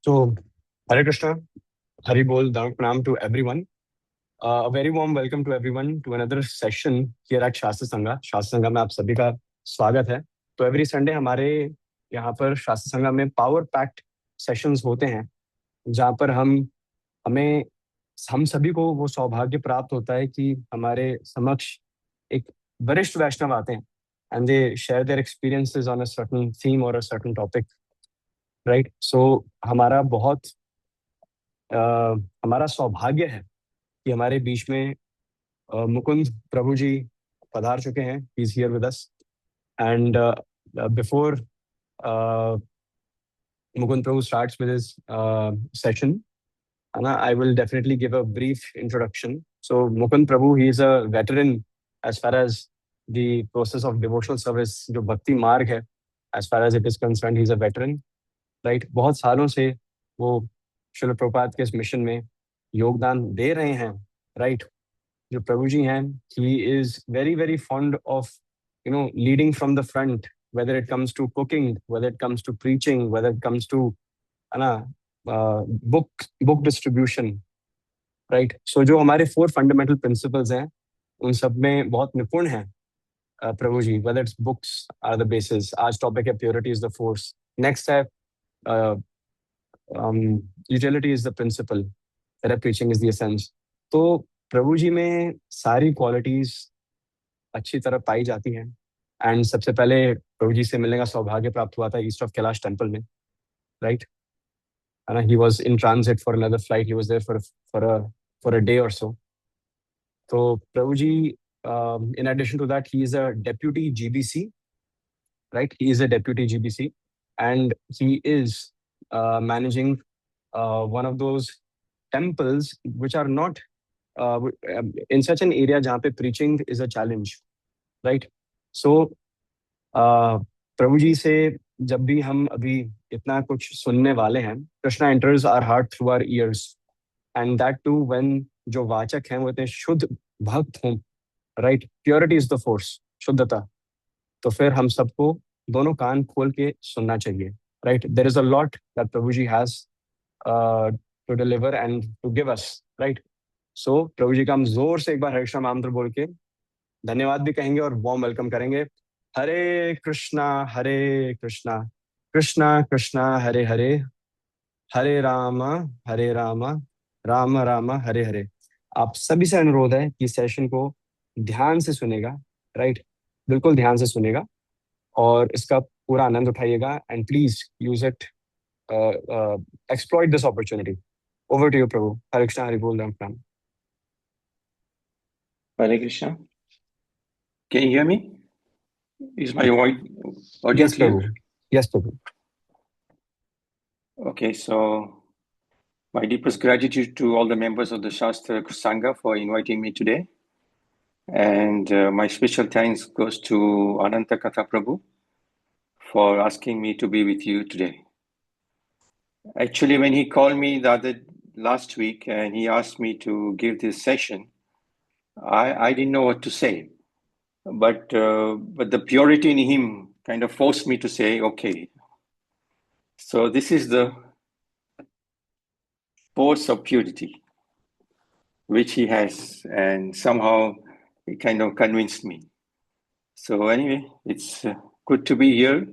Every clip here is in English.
So, Hare Krishna, Hari Bol, Dhamma Pranam to everyone. A very warm welcome to everyone to another session here at शास्त्र संगा. शास्त्र संगा में आप सभी का स्वागत है. तो एवरी संडे हमारे यहाँ पर शास्त्र संगा में पावर पैक्ड सेशंस होते हैं, जहाँ पर हम सभी को वो सौभाग्य प्राप्त होता है कि हमारे समक्ष एक वरिष्ठ वैष्णव आते हैं and they share their experiences on a certain theme और अ सर्टेन टॉपिक, राइट. सो अ, हमारा सौभाग्य है कि हमारे बीच में मुकुंद प्रभु जी पधार चुके हैं. He is here with us and before Mukund Prabhu starts with his session, Anna, I will definitely give a brief introduction. So Mukund Prabhu, he is a veteran as far as the process of devotional service, जो भक्ति मार्ग है, as far as it is concerned, he is a veteran, right? बहुत सालों से वो श्रील प्रभुपाद के इस मिशन में योगदान दे रहे हैं, right? जो प्रभु जी हैं, he is very very fond of leading from the front, whether it comes to cooking, whether it comes to preaching, whether it comes to ना book distribution, right? So जो हमारे 4 fundamental principles हैं, उन सब में बहुत निपुण हैं प्रभु जी. Whether it's books are the basis. आज टॉपिक है purity is the force. Next है utility is the principle. Correct preaching is the essence. तो प्रभु जी में सारी क्वालिटीज अच्छी तरह पाई जाती हैं. एंड सबसे पहले प्रभु जी से मिलने का सौभाग्य प्राप्त हुआ था ईस्ट ऑफ कैलाश टेम्पल में, right. He was in transit for another flight. He was there for a day or so. So Prabhuji, in addition to that, he is a deputy GBC, right? He is a deputy GBC, and he is managing one of those temples which are not in such an area जहाँ पे preaching is a challenge, right? So प्रभु जी से जब भी हम अभी इतना कुछ सुनने वाले हैं, Krishna enters our heart through our ears, and that too when जो वाचक हैं वो इतने शुद्ध भक्त हों, right. Purity is the force, शुद्धता. तो फिर हम सबको दोनों कान खोल के सुनना चाहिए, right. There is a lot that Prabhu ji has to deliver and to give us, right. So Prabhu ji का हम जोर से एक बार हरे कृष्णा महामंत्र बोल के धन्यवाद भी कहेंगे और वार्म वेलकम करेंगे. हरे कृष्णा कृष्णा कृष्णा हरे हरे, हरे राम राम राम हरे हरे. आप सभी से अनुरोध है कि सेशन को ध्यान से सुनेगा, राइट. बिल्कुल ध्यान से सुनेगा और इसका पूरा आनंद उठाइएगा. And please use it, exploit this opportunity. Over to you Prabhu. Hare Krishna, Hari बोल, Ram Ram. Hare Krishna. Can you hear me? Is my audio Yes, clear? Prabhu. Yes, Prabhu. Okay, so my deepest gratitude to all the members of the Shastra Sangha for inviting me today. And my special thanks goes to Ananta Katha Prabhu for asking me to be with you today. Actually, when he called me last week and he asked me to give this session, I didn't know what to say. But the purity in him kind of forced me to say, okay. So this is the force of purity which he has, and somehow it kind of convinced me. So anyway, it's good to be here.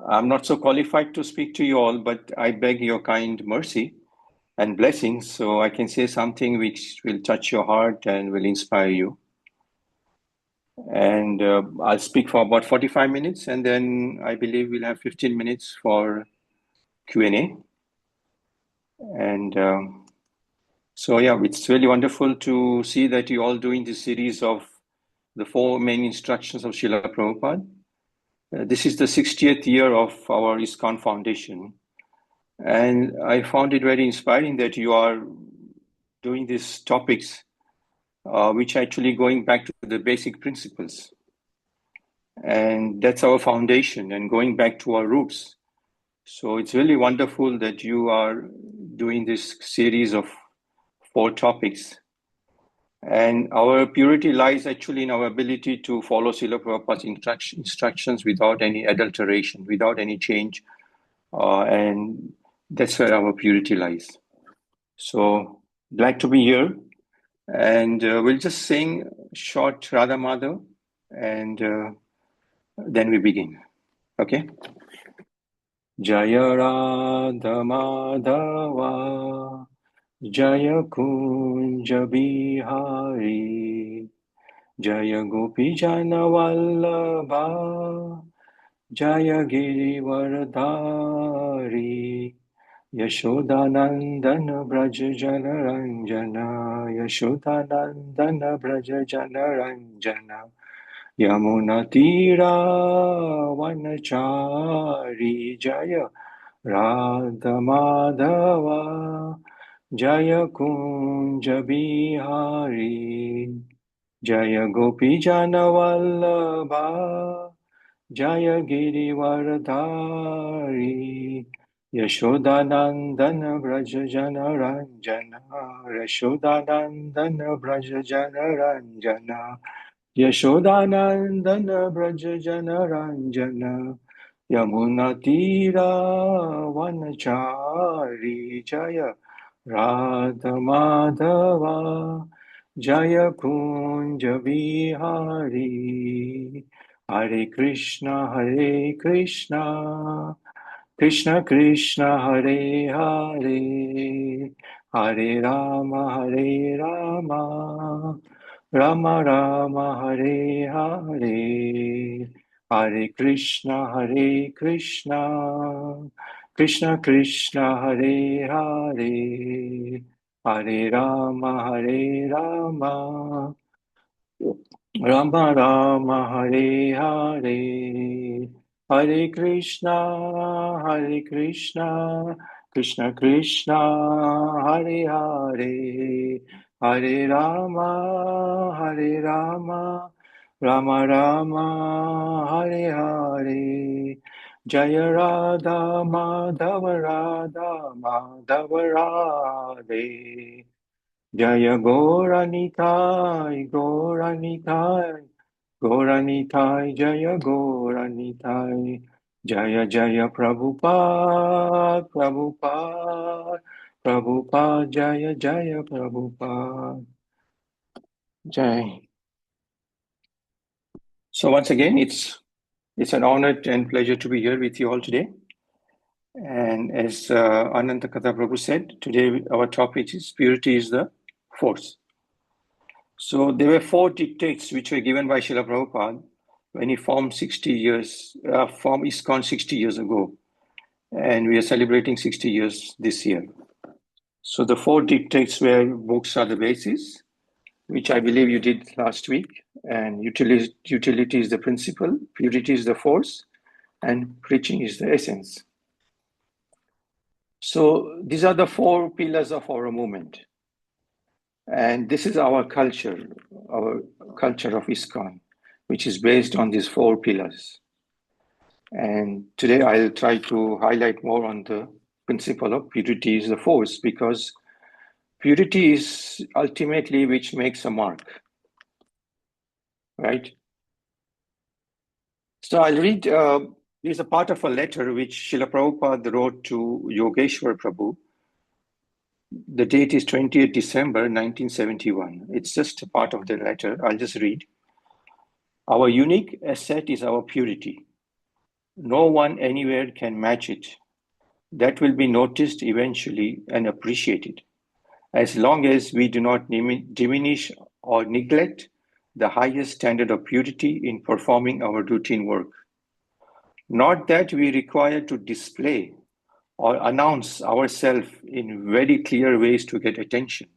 I'm not so qualified to speak to you all, but I beg your kind mercy and blessings so I can say something which will touch your heart and will inspire you. And I'll speak for about 45 minutes, and then I believe we'll have 15 minutes for Q&A. And so, yeah, it's really wonderful to see that you're all doing this series of the 4 main instructions of Srila Prabhupada. This is the 60th year of our ISKCON Foundation. And I found it very inspiring that you are doing these topics which are actually going back to the basic principles. And that's our foundation and going back to our roots. So it's really wonderful that you are doing this series of 4 topics. And our purity lies actually in our ability to follow Srila Prabhupada's instructions without any adulteration, without any change, and That's where our purity lies. So glad to be here. And we'll just sing short Radha Madhav and then we begin. Okay? Jaya Radha Madhava Jaya Kunja Bihari Jaya Gopi Jana Vallabha Jaya Giri Varadhari Yashodanandana Braja Jana Ranjana Yashodanandana Braja Jana Ranjana Yamuna Tira Vanachari Jaya Radha Madhava Jaya Kunja Bihari Jaya Gopi Jana Vallabha Jaya Giri Varadhari Yashodanandana Braja Jana Ranjana Yashodanandana Braja Jana Ranjana Yashodanandana Braja Jana Ranjana Yamuna Tira Vanachari Jaya Radha Madhava Jaya Kunja Vihari Hare Krishna Krishna Krishna Hare Hare Hare Rama Rama Rama Hare Hare Hare Krishna Krishna Krishna Hare Hare Hare Rama Rama Rama Hare Hare Hare Krishna Krishna Krishna Hare Hare Hare Rama Rama Rama Hare Hare Jaya Radha Madhava Radhe Jaya Goranitai Jaya Goranitai Jaya Jaya Prabhupada Jaya Jaya Prabhupada Jai. So once again, it's an honor and pleasure to be here with you all today. And as Ananta Katha Prabhu said, today our topic is purity is the force. So there were 4 dictates which were given by Srila Prabhupada when he formed ISKCON 60 years ago. And we are celebrating 60 years this year. So the 4 dictates were books are the basis, which I believe you did last week. And utility is the principle, purity is the force, and preaching is the essence. So these are the 4 pillars of our movement. And this is our culture of ISKCON, which is based on these 4 pillars. And today I'll try to highlight more on the principle of purity is the force, because purity is ultimately which makes a mark, right? So I'll read, this is a part of a letter which Srila Prabhupada wrote to Yogeshwar Prabhu. The date is 20th December 1971. It's just a part of the letter. I'll just read. Our unique asset is our purity. No one anywhere can match it. That will be noticed eventually and appreciated, as long as we do not diminish or neglect the highest standard of purity in performing our routine work. Not that we require to display or announce ourselves in very clear ways to get attention.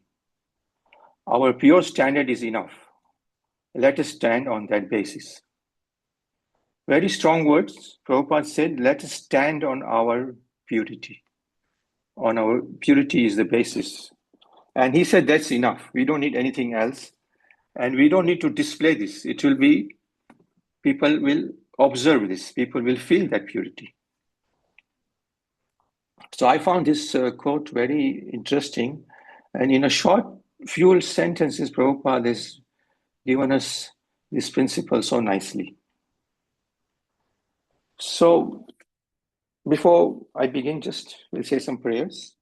Our pure standard is enough. Let us stand on that basis. Very strong words. Prabhupada said, let us stand on our purity. On our purity is the basis. And he said, that's enough. We don't need anything else. And we don't need to display this. It will be, people will observe this. People will feel that purity. So I found this quote very interesting. And in a short few sentences, Prabhupada has given us this principle so nicely. So Before I begin, we'll say some prayers.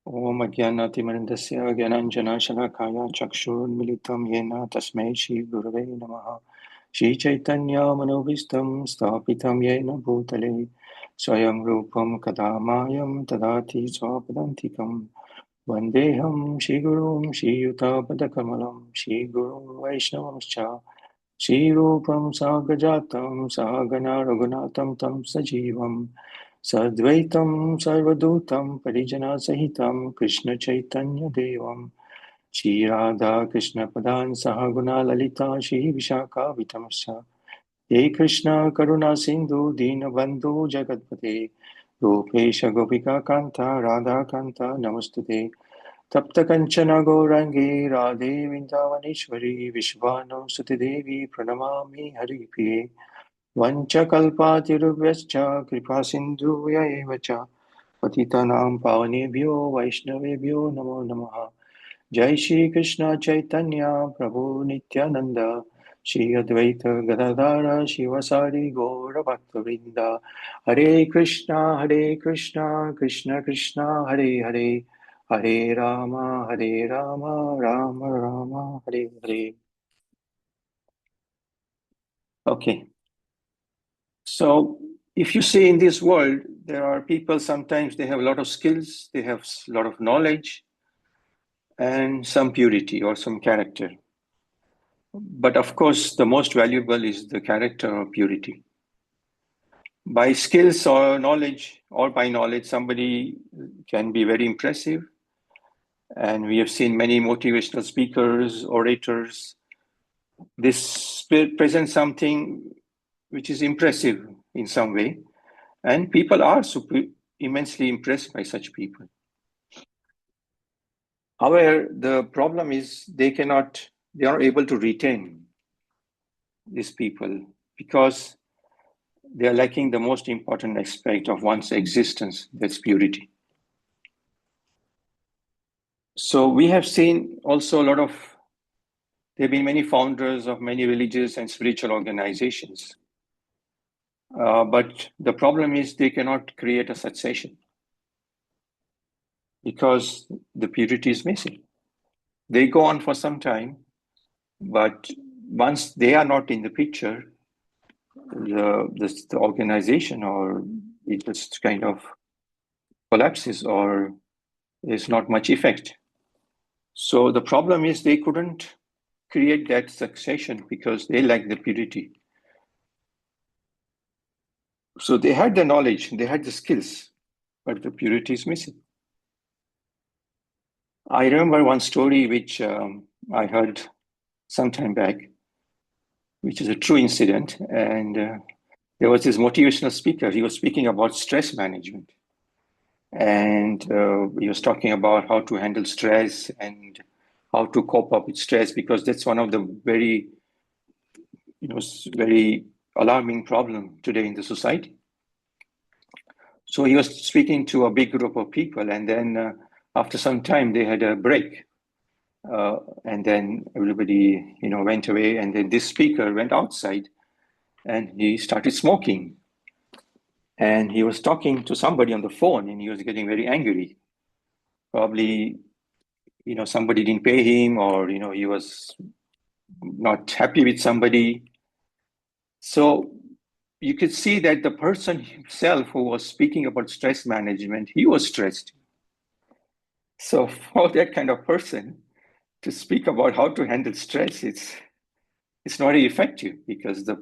Om Ajnanatimandasya Gyananjana Shalakaya Chakshurmilitam Yena Tasmai Shri Gurave Namaha Shri Chaitanya Manovistam Stapitam Yena Bhutale Swayam Rupam Kadamayam Tadati Swapadantikam Vandeham Shri Gurum Shri Yutapadakamalam Shri Gurum Vaishnavamscha Shri Rupam Sagajatam Sahagana Raghunatam Tam Sajivam Sadvaitam Sarvadutam Parijana Sahitam Krishna Chaitanya Devam Shri Radha Krishna Padan Sahaguna Lalita Shri Vishaka Vitamsa He Krishna Karuna Sindhu Dinabandhu Jagatpate Gopesha Gopika Kanta Radha Kanta Namastute Tapta Kanchana Gourangi Radhe Vindavaneshwari Vishvano Suti Devi Pranamami Hari Priye Vanchakalpatirubhyascha Kripasindhuya eva cha Patitanam Pavanebhyo Vaishnavebhyo Namo Namaha Jai Shri Krishna Chaitanya Prabhu Nityananda Shri Advaita Gadadhara Shivasari Gaura Bhaktavinda Hare Krishna Krishna Krishna Hare Hare Hare Rama Rama Rama Hare Hare. Okay. So if you see in this world, there are people, sometimes they have a lot of skills, they have a lot of knowledge, and some purity or some character. But of course, the most valuable is the character or purity. By skills or knowledge, or by knowledge, somebody can be very impressive. And we have seen many motivational speakers, orators. This presents something which is impressive in some way. And people are immensely impressed by such people. However, the problem is they are able to retain these people because they are lacking the most important aspect of one's existence, that's purity. So we have seen also there have been many founders of many religious and spiritual organizations. But the problem is they cannot create a succession because the purity is missing. They go on for some time, but once they are not in the picture, the organization or it just kind of collapses or there's not much effect. So the problem is they couldn't create that succession because they lack the purity. So they had the knowledge, they had the skills, but the purity is missing. I remember one story which I heard some time back, which is a true incident. And there was this motivational speaker. He was speaking about stress management. And he was talking about how to handle stress and how to cope up with stress, because that's one of the very alarming problem today in the society. So he was speaking to a big group of people, and then after some time they had a break, and then everybody went away, and then this speaker went outside and he started smoking, and he was talking to somebody on the phone, and he was getting very angry. Probably somebody didn't pay him, or he was not happy with somebody. So you could see that the person himself who was speaking about stress management, he was stressed. So for that kind of person to speak about how to handle stress, it's not very effective, because the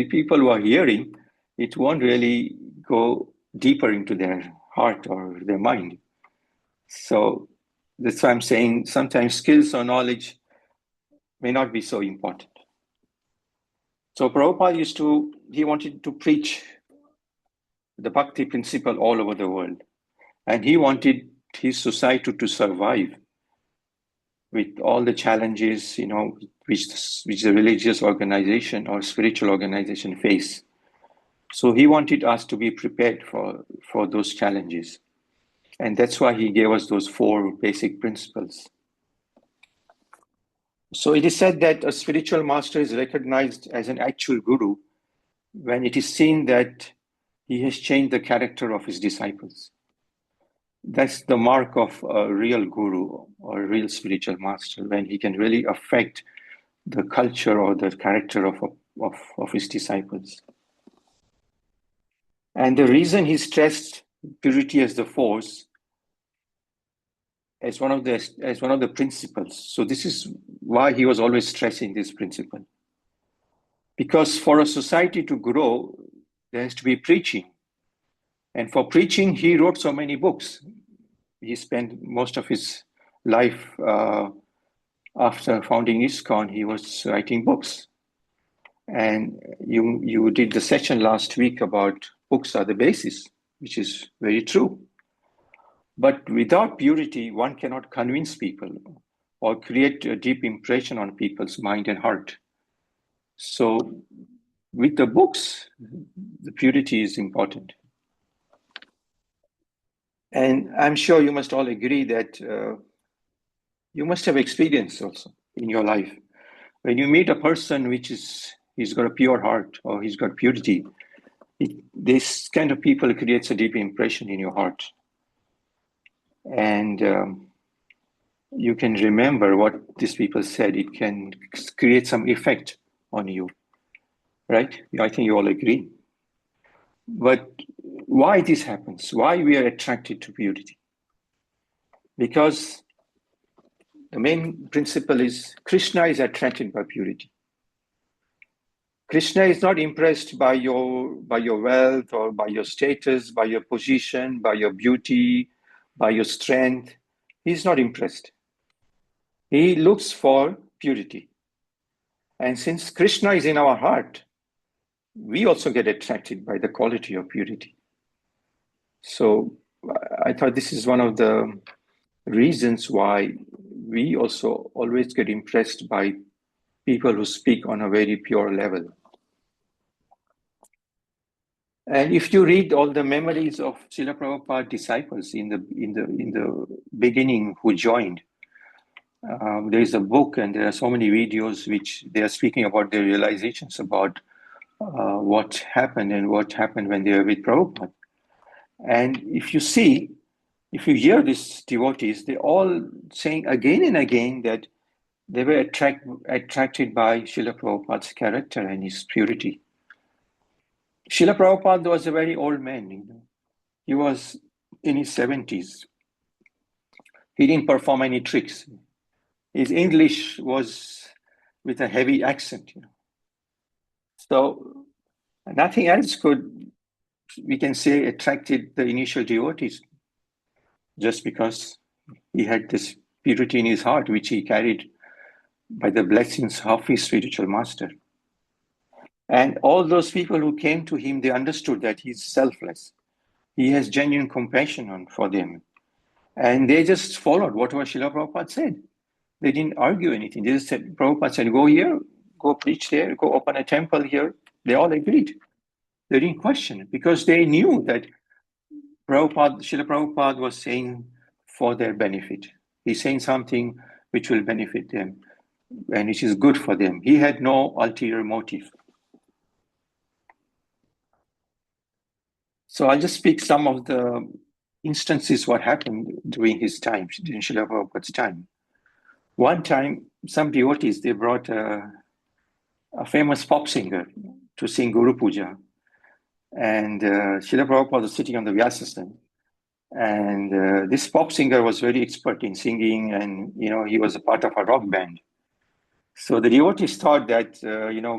people who are hearing it won't really go deeper into their heart or their mind. So that's why I'm saying sometimes skills or knowledge may not be so important. So Prabhupada he wanted to preach the bhakti principle all over the world. And he wanted his society to survive with all the challenges, which the religious organization or spiritual organization face. So he wanted us to be prepared for those challenges. And that's why he gave us those 4 basic principles. So it is said that a spiritual master is recognized as an actual guru when it is seen that he has changed the character of his disciples. That's the mark of a real guru or a real spiritual master, when he can really affect the culture or the character of his disciples. And the reason he stressed purity as the force, as one of the principles. So this is why he was always stressing this principle. Because for a society to grow, there has to be preaching. And for preaching, he wrote so many books. He spent most of his life after founding ISKCON, he was writing books. And you did the session last week about books are the basis, which is very true. But without purity, one cannot convince people or create a deep impression on people's mind and heart. So with the books, the purity is important. And I'm sure you must all agree that you must have experience also in your life. When you meet a person he's got a pure heart or he's got purity, this kind of people creates a deep impression in your heart. And you can remember what these people said. It can create some effect on you, right? I think you all agree. But why this happens? Why we are attracted to purity? Because the main principle is Krishna is attracted by purity. Krishna is not impressed by your wealth or by your status, by your position, by your beauty, by your strength. He's not impressed. He looks for purity. And since Krishna is in our heart, we also get attracted by the quality of purity. So I thought this is one of the reasons why we also always get impressed by people who speak on a very pure level. And if you read all the memories of Srila Prabhupada disciples in the beginning who joined, there is a book and there are so many videos which they are speaking about their realizations about what happened and what happened when they were with Prabhupada. And if you hear these devotees, they're all saying again and again that they were attracted by Srila Prabhupada's character and his purity. Srila Prabhupada was a very old man. He was in his 70s. He didn't perform any tricks. His English was with a heavy accent. So nothing else we can say, attracted the initial devotees, just because he had this purity in his heart, which he carried by the blessings of his spiritual master. And all those people who came to him, they understood that he's selfless. He has genuine compassion for them. And they just followed whatever Srila Prabhupada said. They didn't argue anything. They just said, Prabhupada said, go here, go preach there, go open a temple here. They all agreed. They didn't question it because they knew that Srila Prabhupada was saying for their benefit. He's saying something which will benefit them and which is good for them. He had no ulterior motive. So I'll just speak some of the instances what happened during his time, during Srila Prabhupada's time. One time, some devotees, they brought a famous pop singer to sing Guru Puja. And Srila Prabhupada was sitting on the Vyasasana. And this pop singer was very expert in singing, and he was a part of a rock band. So the devotees thought that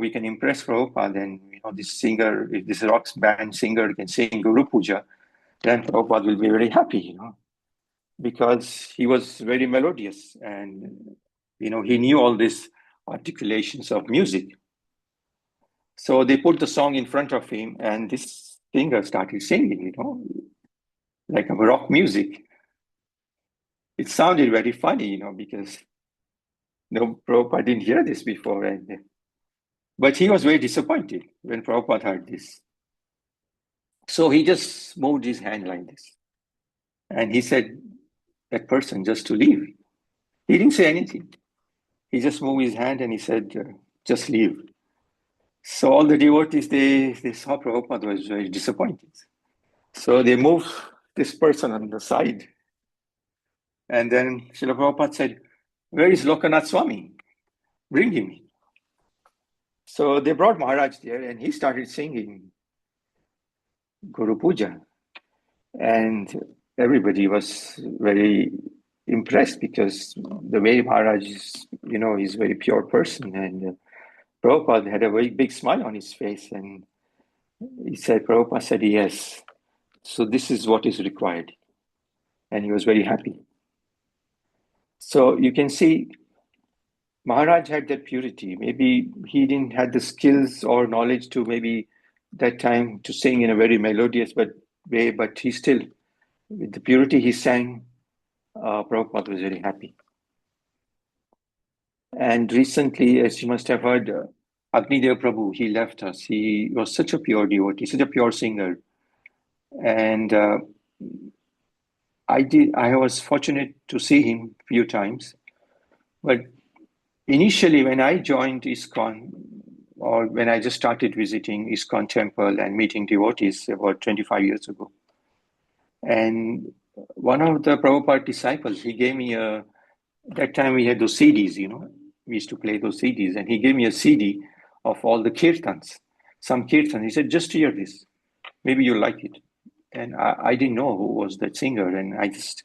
we can impress Prabhupada, and this singer, if this rock band singer can sing Guru Puja, then Prabhupada will be very happy, because he was very melodious, and he knew all these articulations of music. So they put the song in front of him, and this singer started singing, like a rock music. It sounded very funny, because Prabhupada didn't hear this before. But he was very disappointed when Prabhupada heard this. So he just moved his hand like this. And he said, that person just to leave. He didn't say anything. He just moved his hand and he said, just leave. So all the devotees, they saw Prabhupada was very disappointed. So they moved this person on the side. And then Srila Prabhupada said, "Where is Lokanath Swami? Bring him." So they brought Maharaj there and he started singing Guru Puja. And everybody was very impressed because the way Maharaj is, he's a very pure person. And Prabhupada had a very big smile on his face. And Prabhupada said, "Yes, so this is what is required." And he was very happy. So you can see Maharaj had that purity. Maybe he didn't have the skills or knowledge to maybe that time to sing in a very melodious way, but he still, with the purity he sang, Prabhupada was very happy. And recently, as you must have heard, Agnidev Prabhu, he left us. He was such a pure devotee, such a pure singer. And I was fortunate to see him a few times. But initially, when I joined ISKCON, or when I just started visiting ISKCON temple and meeting devotees about 25 years ago, and one of the Prabhupada disciples, he gave me that time we had those CDs, we used to play those CDs, and he gave me a CD of all the kirtans, some kirtans. He said, "Just hear this, maybe you'll like it." And I didn't know who was that singer, and I just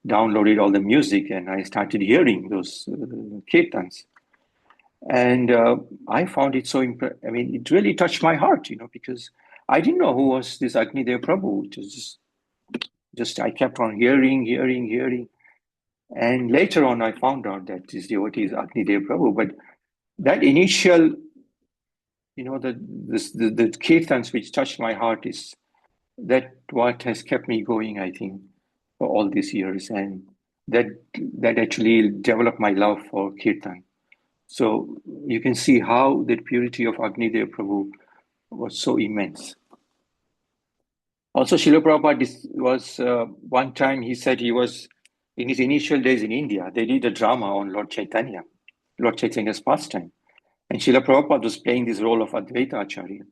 downloaded all the music and I started hearing those kirtans. And I found it so it really touched my heart, because I didn't know who was this Agnidev Prabhu. It was just I kept on hearing. And later on, I found out that this devotee is Agnidev Prabhu. But that initial, the kirtans which touched my heart is that what has kept me going, I think, for all these years. And that actually developed my love for kirtan. So you can see how the purity of Agnidev Prabhu was so immense. Also, Srila Prabhupada was, one time he said he was, in his initial days in India, they did a drama on Lord Chaitanya's pastime. And Srila Prabhupada was playing this role of Advaita Acharya.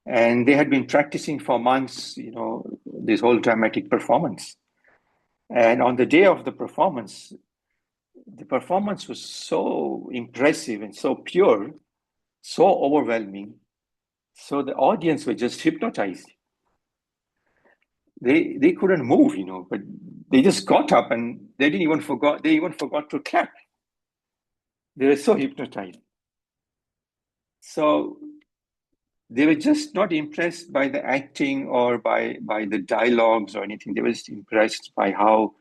And they had been practicing for months, this whole dramatic performance. And on the day of the performance was so impressive and so pure, so overwhelming. So the audience were just hypnotized. They couldn't move, but they just got up and they even forgot to clap. They were so hypnotized. So they were just not impressed by the acting or by the dialogues or anything. They were just impressed by how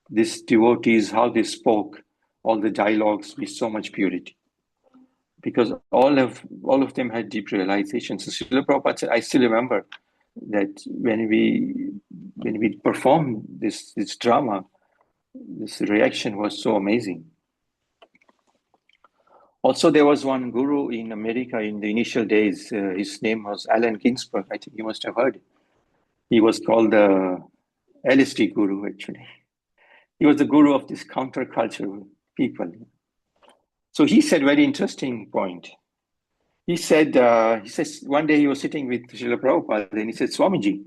these devotees, how they spoke, all the dialogues with so much purity. Because all of them had deep realization. So Srila Prabhupada said, I still remember that when we performed this drama, this reaction was so amazing. Also, there was one guru in America in the initial days. His name was Allen Ginsberg. I think you must have heard. He was called the LSD guru, actually. He was the guru of this counterculture people. So he said very interesting point. He says one day he was sitting with Srila Prabhupada and he said, "Swamiji,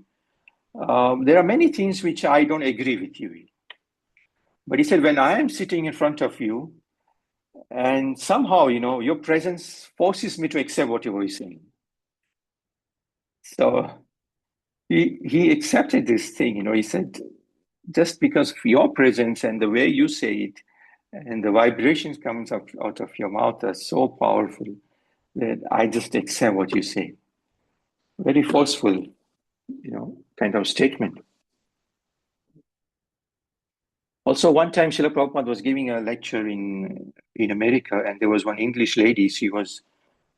there are many things which I don't agree with you. But he said, when I am sitting in front of you and somehow, your presence forces me to accept what you were saying." So he accepted this thing, he said, just because of your presence and the way you say it and the vibrations comes out of your mouth are so powerful that I just accept what you say. Very forceful, kind of statement. Also, one time Srila Prabhupada was giving a lecture in America, and there was one English lady. She was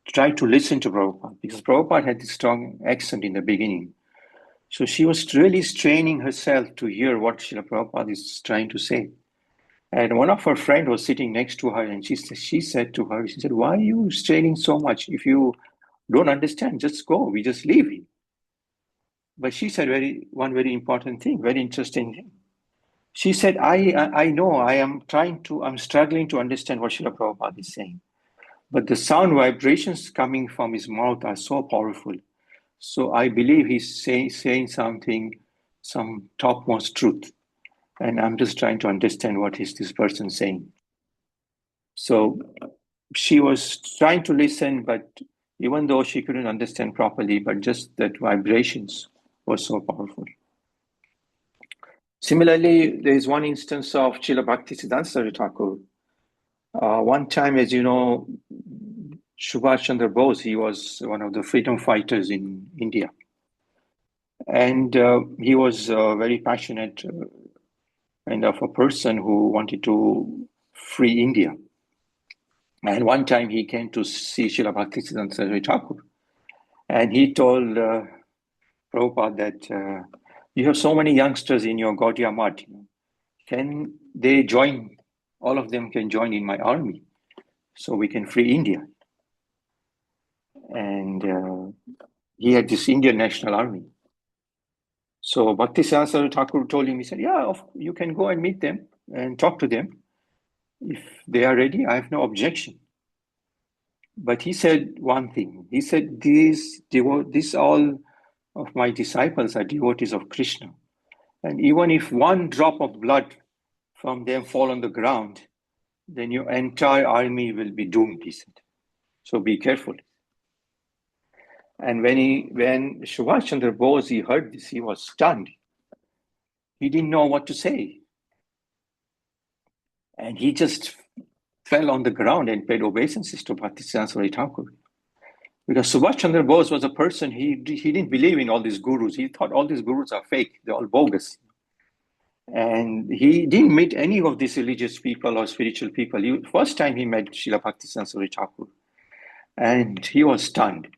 trying to listen to Prabhupada because Prabhupada had this strong accent in the beginning. So she was really straining herself to hear what Srila Prabhupada is trying to say. And one of her friends was sitting next to her, and she said to her, she said, "Why are you straining so much? If you don't understand, just go. We just leave." But she said one very important thing, very interesting thing. She said, I know I'm struggling to understand what Srila Prabhupada is saying. but the sound vibrations coming from his mouth are so powerful. So I believe he's saying something, some topmost truth. And I'm just trying to understand what is this person saying. So she was trying to listen, but even though she couldn't understand properly, but just that vibrations were so powerful. Similarly, there is one instance of Srila Bhaktisiddhanta Saraswati Thakur. One time, as you know, Subhash Chandra Bose, he was one of the freedom fighters in India. And he was very passionate kind of a person who wanted to free India. And one time he came to see Srila Bhaktisiddhanta Saraswati Thakur. And he told Prabhupada that you have so many youngsters in your Gaudiya Math. Can they join? All of them can join in my army so we can free India. And he had this Indian National Army. So Bhaktisiddhanta Saraswati Thakur told him, he said, yeah, you can go and meet them and talk to them. If they are ready, I have no objection. But he said one thing. He said, these all of my disciples are devotees of Krishna. And even if one drop of blood from them fall on the ground, then your entire army will be doomed, he said. So be careful. And when Subhash Chandra Bose, he heard this, he was stunned. He didn't know what to say. And he just fell on the ground and paid obeisances to Bhaktisiddhanta Saraswati Thakur. Because Subhash Chandra Bose was a person, he didn't believe in all these gurus. He thought all these gurus are fake, they're all bogus. And he didn't meet any of these religious people or spiritual people. First time he met Srila Bhaktisiddhanta Saraswati Thakur. And he was stunned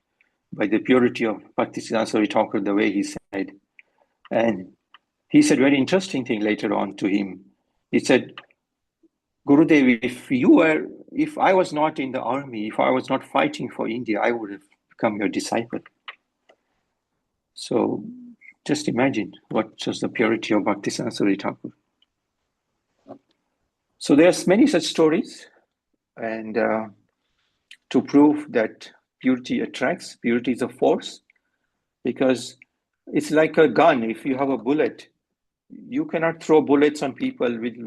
by the purity of Bhaktisiddhanta Saraswati Thakur, the way he said. And he said very interesting thing later on to him. He said, Gurudev, if I was not in the army, if I was not fighting for India, I would have become your disciple. So just imagine what was the purity of Bhaktisiddhanta Saraswati Thakur. So there's many such stories, and to prove that purity attracts, purity is a force, because it's like a gun. If you have a bullet, you cannot throw bullets on people. It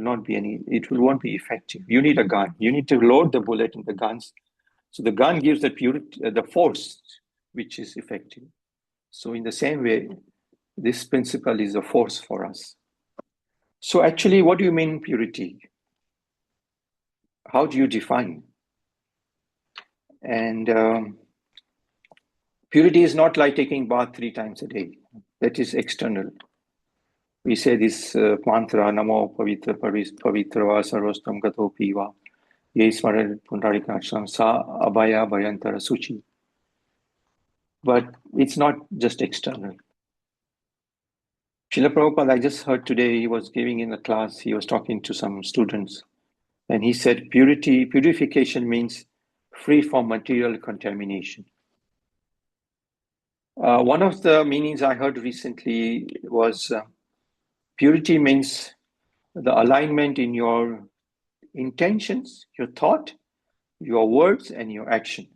won't be effective. You need a gun. You need to load the bullet in the guns. So the gun gives the purity, the force, which is effective. So in the same way, this principle is a force for us. So actually, what do you mean purity? How do you define? And purity is not like taking bath 3 times a day. That is external. We say this mantra, Namo Pavitra Pavitrava Sarvastam Gato Piva Ye Smaran Pundarikasham Sa Abhaya Bhayantara Suchi. But it's not just external. Srila Prabhupada, I just heard today, he was giving in a class, he was talking to some students, and he said purification means free from material contamination. One of the meanings I heard recently was purity means the alignment in your intentions, your thought, your words, and your action.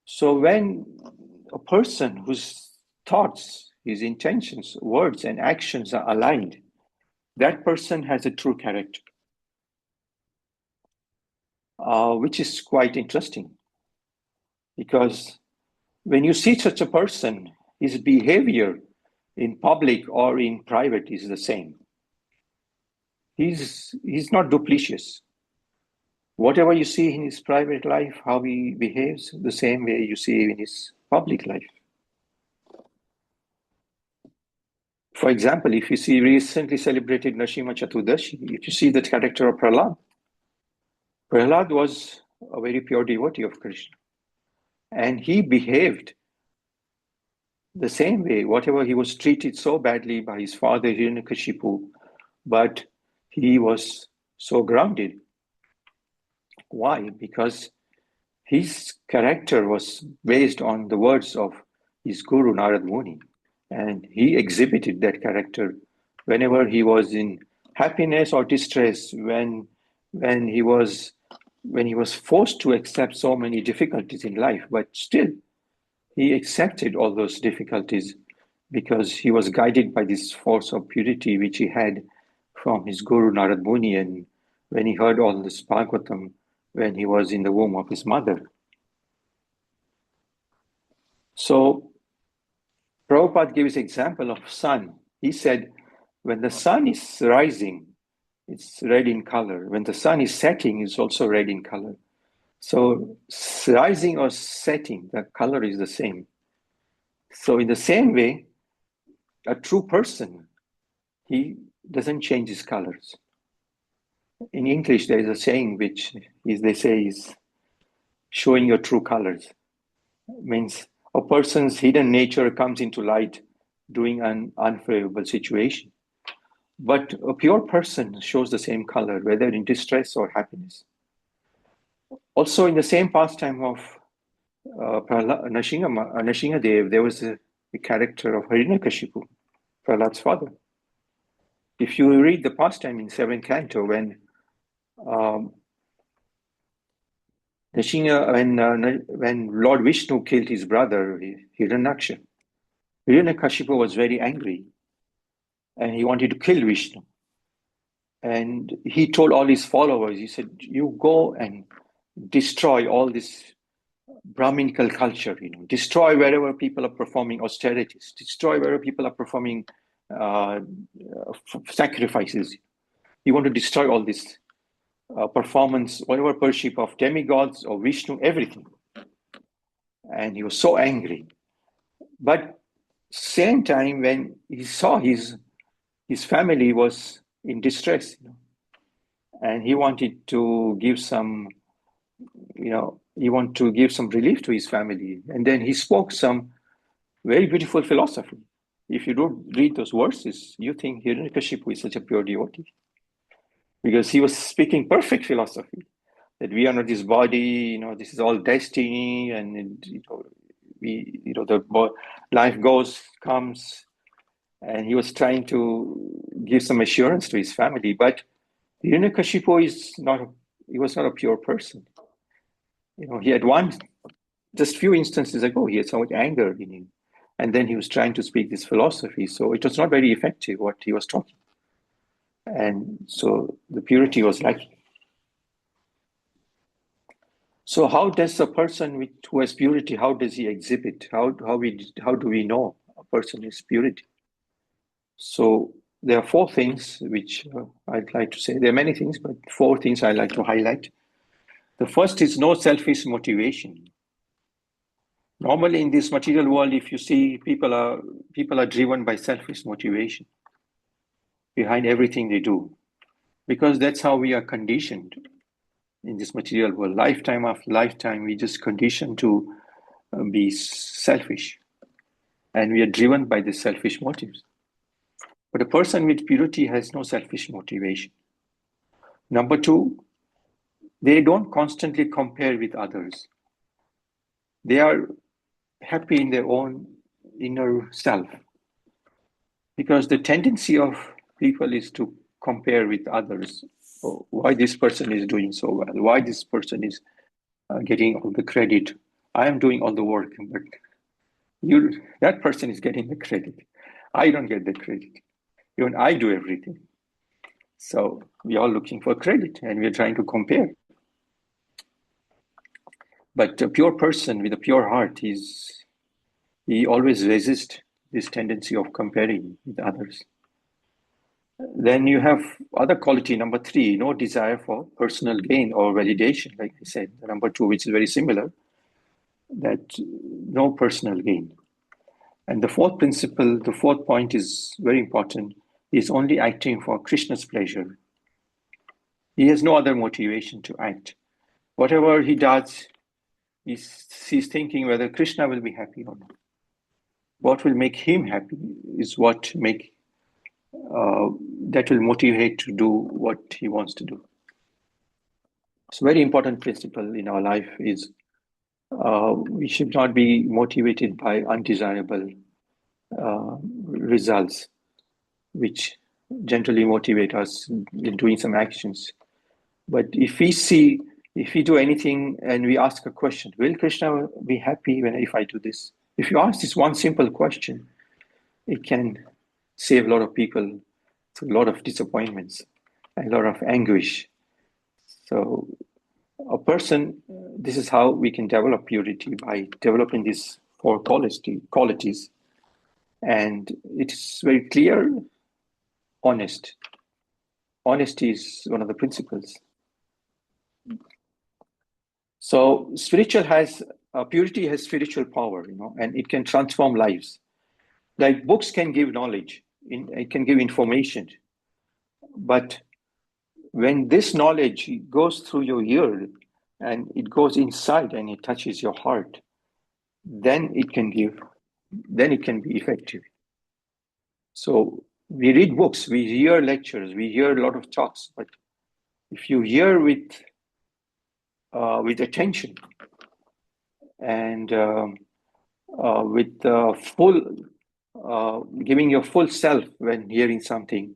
So when a person whose thoughts, his intentions, words, and actions are aligned, that person has a true character, which is quite interesting. Because when you see such a person, his behavior in public or in private is the same. He's not duplicitous. Whatever you see in his private life, how he behaves, the same way you see in his public life. For example, if you see recently celebrated Nrsimha Chaturdashi, if you see the character of Prahlad was a very pure devotee of Krishna. And he behaved the same way, whatever he was treated so badly by his father Hiranyakashipu, but he was so grounded. Why? Because his character was based on the words of his guru Narad Muni, and he exhibited that character whenever he was in happiness or distress, when he was when he was forced to accept so many difficulties in life, but still he accepted all those difficulties because he was guided by this force of purity which he had from his Guru Narad Muni, and when he heard all this Bhagavatam when he was in the womb of his mother. So Prabhupada gave his example of sun. He said, when the sun is rising, it's red in color. When the sun is setting, it's also red in color. So rising or setting, the color is the same. So in the same way, a true person, he doesn't change his colors. In English, there is a saying which they say is showing your true colors. It means a person's hidden nature comes into light during an unfavorable situation. But a pure person shows the same color, whether in distress or happiness. Also, in the same pastime of Nrsimhadev, there was a character of Hiranyakashipu, Prahlad's father. If you read the pastime in 7th canto, when when Lord Vishnu killed his brother Hiranyaksha, Hiranyakashipu was very angry and he wanted to kill Vishnu. And he told all his followers, he said, you go and destroy all this Brahminical culture, destroy wherever people are performing austerities, destroy wherever people are performing sacrifices. You want to destroy all this performance, whatever worship of demigods or Vishnu, everything. And he was so angry. But same time, when he saw his family was in distress, and he wanted to give some, he wanted to give some relief to his family. And then he spoke some very beautiful philosophy. If you don't read those verses, you think Hiranyakashipu is such a pure devotee. Because he was speaking perfect philosophy, that we are not this body, this is all destiny, and the life comes, and he was trying to give some assurance to his family. But Hiranyakashipu was not a pure person. He had just few instances ago, he had so much anger in him, and then he was trying to speak this philosophy. So it was not very effective what he was talking. And so the purity was lacking. So how does a person who has purity, how does he exhibit? How do we know a person is purity? So there are 4 things which I'd like to say. There are many things, but 4 things I'd like to highlight. The first is no selfish motivation. Normally in this material world, if you see people are driven by selfish motivation behind everything they do, because that's how we are conditioned in this material world. Lifetime after lifetime, we just conditioned to be selfish, and we are driven by the selfish motives. But a person with purity has no selfish motivation. Number 2, they don't constantly compare with others. They are happy in their own inner self, because the tendency of people is to compare with others. Oh, why this person is doing so well? Why this person is getting all the credit? I am doing all the work, but that person is getting the credit. I don't get the credit. Even I do everything. So we are looking for credit, and we are trying to compare. But a pure person with a pure heart, he always resists this tendency of comparing with others. Then you have other quality, number 3, no desire for personal gain or validation, like I said. Number 2, which is very similar, that no personal gain. And the 4th principle, the 4th point is very important, is only acting for Krishna's pleasure. He has no other motivation to act. Whatever he does, he's thinking whether Krishna will be happy or not. What will make him happy is what that will motivate to do what he wants to do. It's a very important principle in our life is we should not be motivated by undesirable results, which generally motivate us in doing some actions. But if we see If we do anything and we ask a question, will Krishna be happy if I do this? If you ask this one simple question, it can save a lot of people through a lot of disappointments and a lot of anguish. So a person, this is how we can develop purity, by developing these four qualities. And it's very clear, honest. Honesty is one of the principles. So purity has spiritual power, and it can transform lives. Like books can give knowledge, it can give information, but when this knowledge goes through your ear and it goes inside and it touches your heart, then it can be effective. So we read books, we hear lectures, we hear a lot of talks, but if you hear with attention and with full giving your full self when hearing something,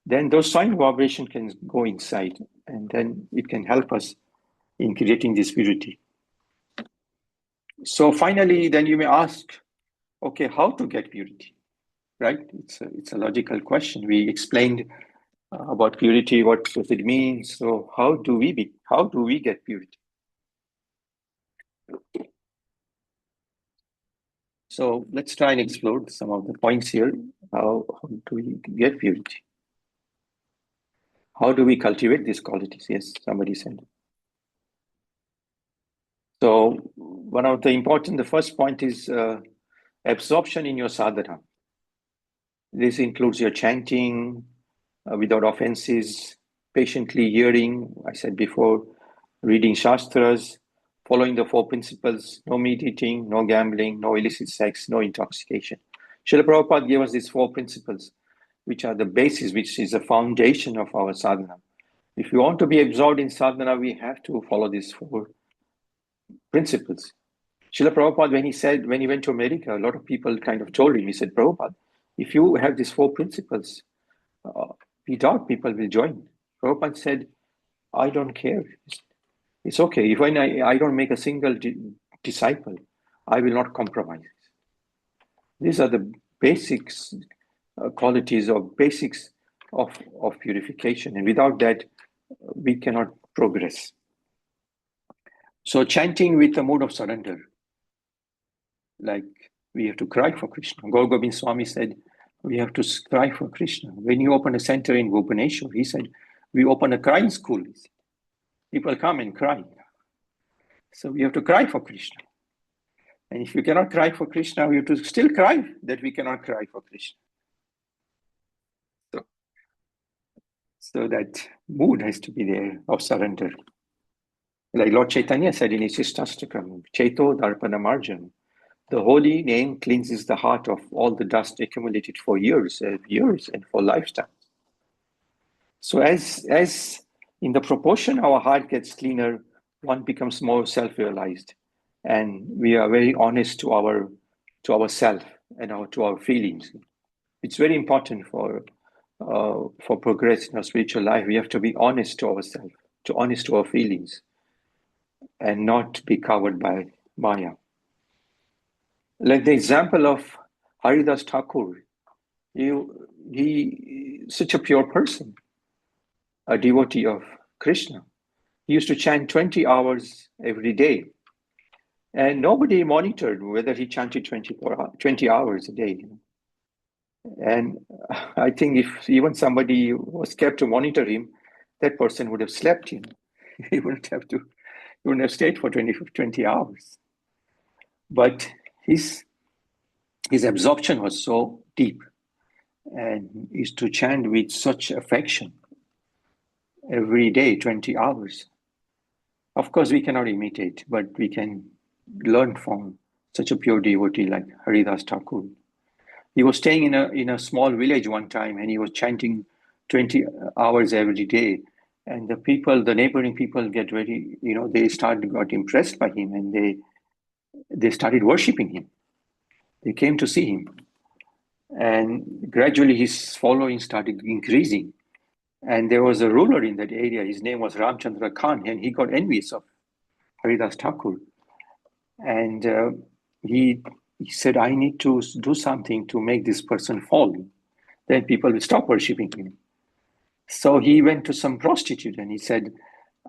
then those sound vibration can go inside, and then it can help us in creating this purity. So finally, then you may ask, okay, how to get purity, right? It's a logical question. We explained about purity, what does it mean? So how do we get purity? So let's try and explore some of the points here. How do we get purity? How do we cultivate these qualities? Yes, somebody said. So the first point is absorption in your sadhana. This includes your chanting without offenses, patiently hearing, I said before, reading shastras, following the four principles, no meat eating, no gambling, no illicit sex, no intoxication. Srila Prabhupada gave us these four principles, which are the basis, which is the foundation of our sadhana. If you want to be absorbed in sadhana, we have to follow these four principles. Srila Prabhupada, when he went to America, a lot of people kind of told him, he said, Prabhupada, if you have these four principles, we doubt people will join. Prabhupada said, I don't care. It's okay. If I don't make a single disciple, I will not compromise. These are the basics, qualities or basics of purification. And without that, we cannot progress. So chanting with a mood of surrender, like we have to cry for Krishna. Gaur Gobind Swami said, we have to cry for Krishna. When you open a center in Bhubaneswar, he said, we open a crying school. People come and cry. So we have to cry for Krishna. And if you cannot cry for Krishna, we have to still cry that we cannot cry for Krishna. So that mood has to be there of surrender. Like Lord Chaitanya said in his Shishtastakam, Chaito Darpana Marjan, the holy name cleanses the heart of all the dust accumulated for years and for lifetime. So as in the proportion our heart gets cleaner, one becomes more self-realized, and we are very honest to ourself and to our feelings. It's very important for progress in our spiritual life. We have to be honest to ourselves, honest to our feelings, and not be covered by Maya. Like the example of Haridas Thakur, he such a pure person, a devotee of Krishna. He used to chant 20 hours every day, and nobody monitored whether he chanted 20 hours a day. And I think if even somebody was kept to monitor him, that person would have slept. He wouldn't have stayed for 20 hours. But his absorption was so deep, and is to chant with such affection every day, 20 hours. Of course, we cannot imitate, but we can learn from such a pure devotee like Haridas Thakur. He was staying in a small village one time, and he was chanting 20 hours every day. And the neighboring people got impressed by him, and they started worshipping him. They came to see him. And gradually his following started increasing. And there was a ruler in that area. His name was Ramchandra Khan, and he got envious of Haridas Thakur. And he said, I need to do something to make this person fall. Then people will stop worshipping him. So he went to some prostitute and he said,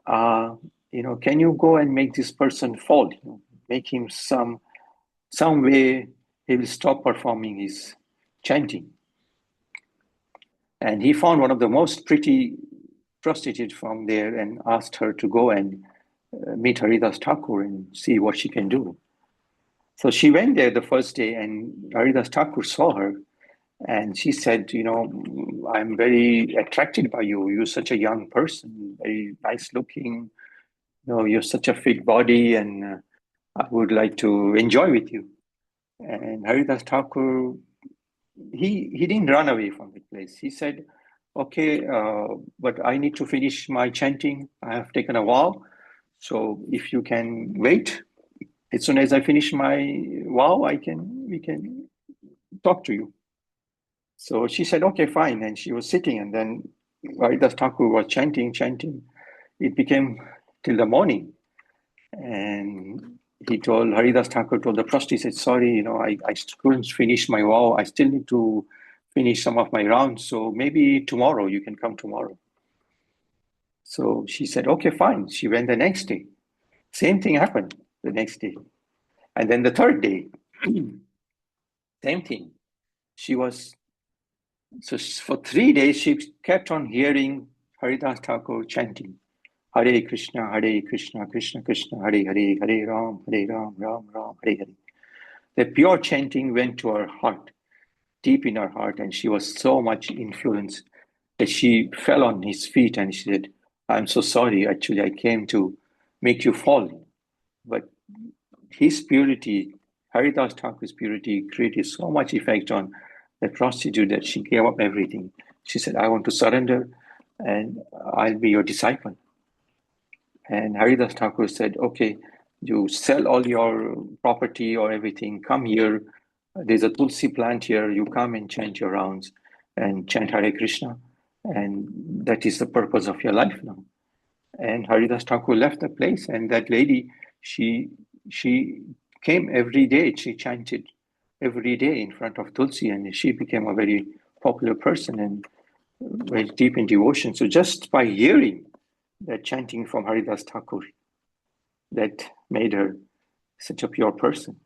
can you go and make this person fall? Make him some way he will stop performing his chanting. And he found one of the most pretty prostitutes from there and asked her to go and meet Haridas Thakur and see what she can do. So she went there the first day, and Haridas Thakur saw her, and she said, I'm very attracted by you. You're such a young person, very nice looking. You're such a fit body, and I would like to enjoy with you. And Haridas Thakur, he didn't run away from the place. He said, okay, but I need to finish my chanting. I have taken a vow. So if you can wait, as soon as I finish my vow, we can talk to you. So she said, okay, fine. And she was sitting, and then Haridas Thakur was chanting. It became till the morning. And Haridas Thakur told the prostitute, he said, sorry, I couldn't finish my vow. I still need to finish some of my rounds. So maybe tomorrow, you can come tomorrow. So she said, okay, fine. She went the next day. Same thing happened the next day. And then the third day, same thing. So for 3 days, she kept on hearing Haridas Thakur chanting, Hare Krishna, Krishna Krishna, Hare Hare, Hare Ram, Ram Ram, Hare Hare. The pure chanting went to her heart, deep in her heart, and she was so much influenced that she fell on his feet and she said, I'm so sorry, actually I came to make you fall. But his purity, Haridas Thakur's purity, created so much effect on the prostitute that she gave up everything. She said, I want to surrender and I'll be your disciple. And Haridas Thakur said, okay, you sell all your property or everything, come here. There's a Tulsi plant here. You come and chant your rounds and chant Hare Krishna. And that is the purpose of your life now. And Haridas Thakur left the place, and that lady, she came every day. She chanted every day in front of Tulsi, and she became a very popular person and very deep in devotion. So just by hearing that chanting from Haridas Thakur, that made her such a pure person.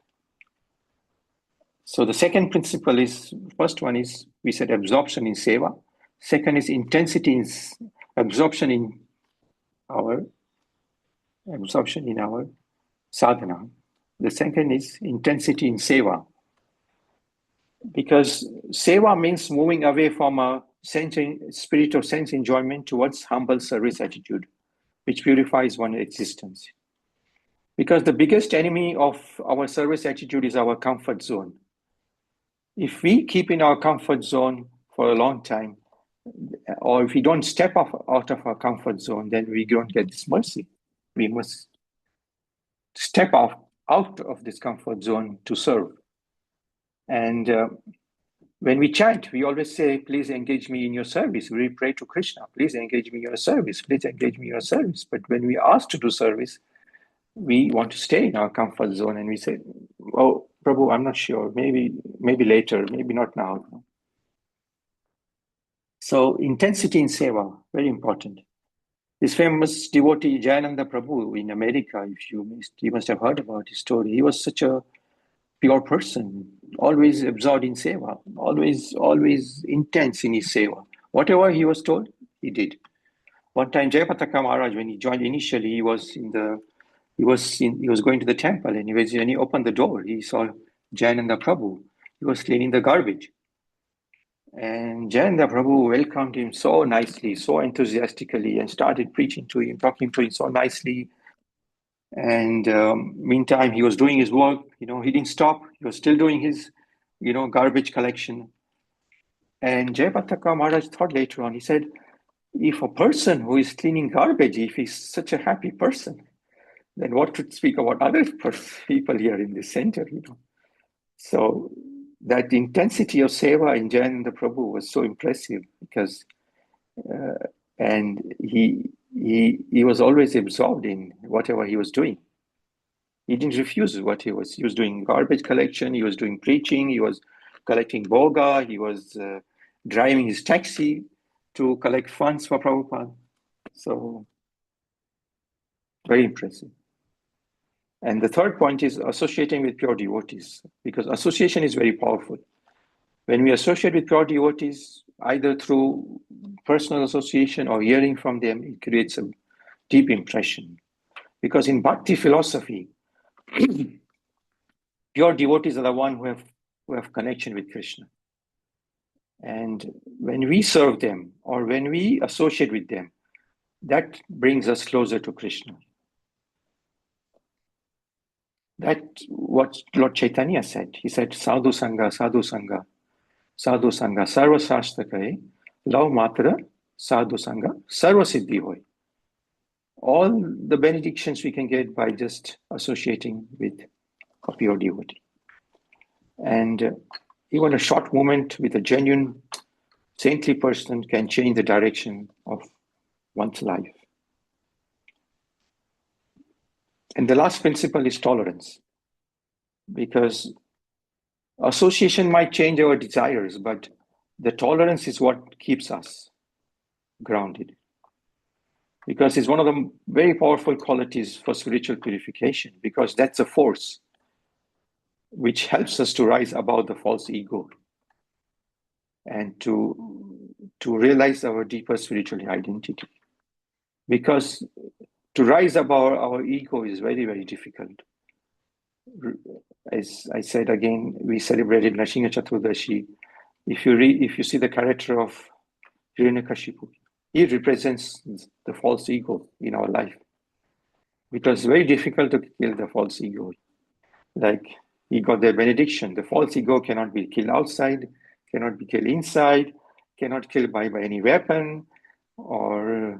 So the second principle is, first one is, we said absorption in seva. Second is intensity in absorption in our sadhana. The second is intensity in seva. Because seva means moving away from a spirit of sense enjoyment towards humble service attitude, which purifies one's existence. Because the biggest enemy of our service attitude is our comfort zone. If we keep in our comfort zone for a long time, or if we don't step out of our comfort zone, then we don't get this mercy. We must step out of this comfort zone to serve. And when we chant, we always say, please engage me in your service. We pray to Krishna, please engage me in your service, please engage me in your service. But when we ask to do service, we want to stay in our comfort zone and we say, oh, Prabhu, I'm not sure, maybe later, maybe not now. So intensity in seva, very important. This famous devotee, Jayananda Prabhu in America, you must have heard about his story. He was such a pure person, always absorbed in seva, always intense in his seva. Whatever he was told, he did. One time, Jayapataka Maharaj, when he joined initially, he was going to the temple, and when he opened the door, he saw Jayananda Prabhu. He was cleaning the garbage. And Jayananda Prabhu welcomed him so nicely, so enthusiastically, and started preaching to him, talking to him so nicely. And meantime, he was doing his work. He didn't stop. He was still doing his, garbage collection. And Jayapataka Maharaj thought later on, he said, if a person who is cleaning garbage, if he's such a happy person, then what to speak about other people here in this center, So that intensity of seva in Jayananda Prabhu was so impressive because uh, and he was always absorbed in whatever he was doing. He didn't refuse what he was. He was doing garbage collection. He was doing preaching. He was collecting boga. He was driving his taxi to collect funds for Prabhupada. So very impressive. And the third point is associating with pure devotees, because association is very powerful. When we associate with pure devotees, either through personal association or hearing from them, it creates a deep impression. Because in bhakti philosophy, pure devotees are the one who have connection with Krishna. And when we serve them or when we associate with them, that brings us closer to Krishna. That's what Lord Chaitanya said. He said, Sadhu Sangha, Sadhu Sangha, Sadhu Sangha, Sarva Shastra Lav Matra, Sadhu Sangha, Sarva Siddhi Hoy. All the benedictions we can get by just associating with a pure devotee. And even a short moment with a genuine saintly person can change the direction of one's life. And the last principle is tolerance, because association might change our desires, but the tolerance is what keeps us grounded. Because it's one of the very powerful qualities for spiritual purification, because that's a force which helps us to rise above the false ego and to realize our deeper spiritual identity. Because to rise above our ego is very, very difficult. As I said again, we celebrated Nrsimha Chaturdashi. If you see the character of Hiranyakashipu, he represents the false ego in our life. Because it's very difficult to kill the false ego. Like he got the benediction. The false ego cannot be killed outside, cannot be killed inside, cannot kill by any weapon or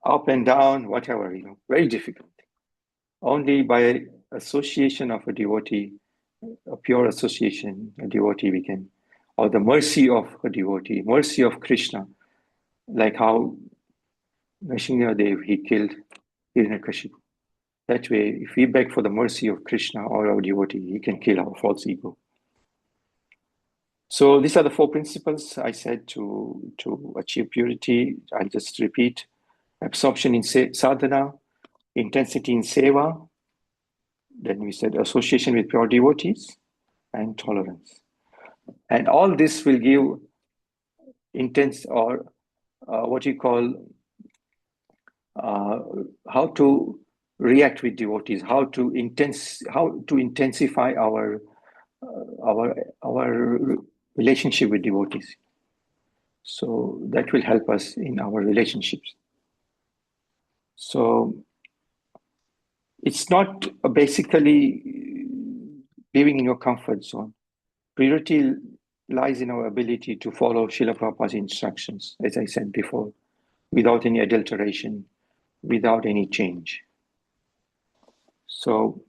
up and down, whatever, very difficult. Only by association of a devotee, a pure association, a devotee we can, or the mercy of a devotee, mercy of Krishna, like how Nrsimhadev, he killed Hiranyakashipu. That way, if we beg for the mercy of Krishna or our devotee, he can kill our false ego. So these are the 4 principles I said to achieve purity. I'll just repeat. Absorption in sadhana, intensity in seva, then we said association with pure devotees, and tolerance. And all this will give intense, or what you call, how to react with devotees, how to intensify our relationship with devotees. So that will help us in our relationships. So it's not basically living in your comfort zone. Purity lies in our ability to follow Srila Prabhupada's instructions, as I said before, without any adulteration, without any change. So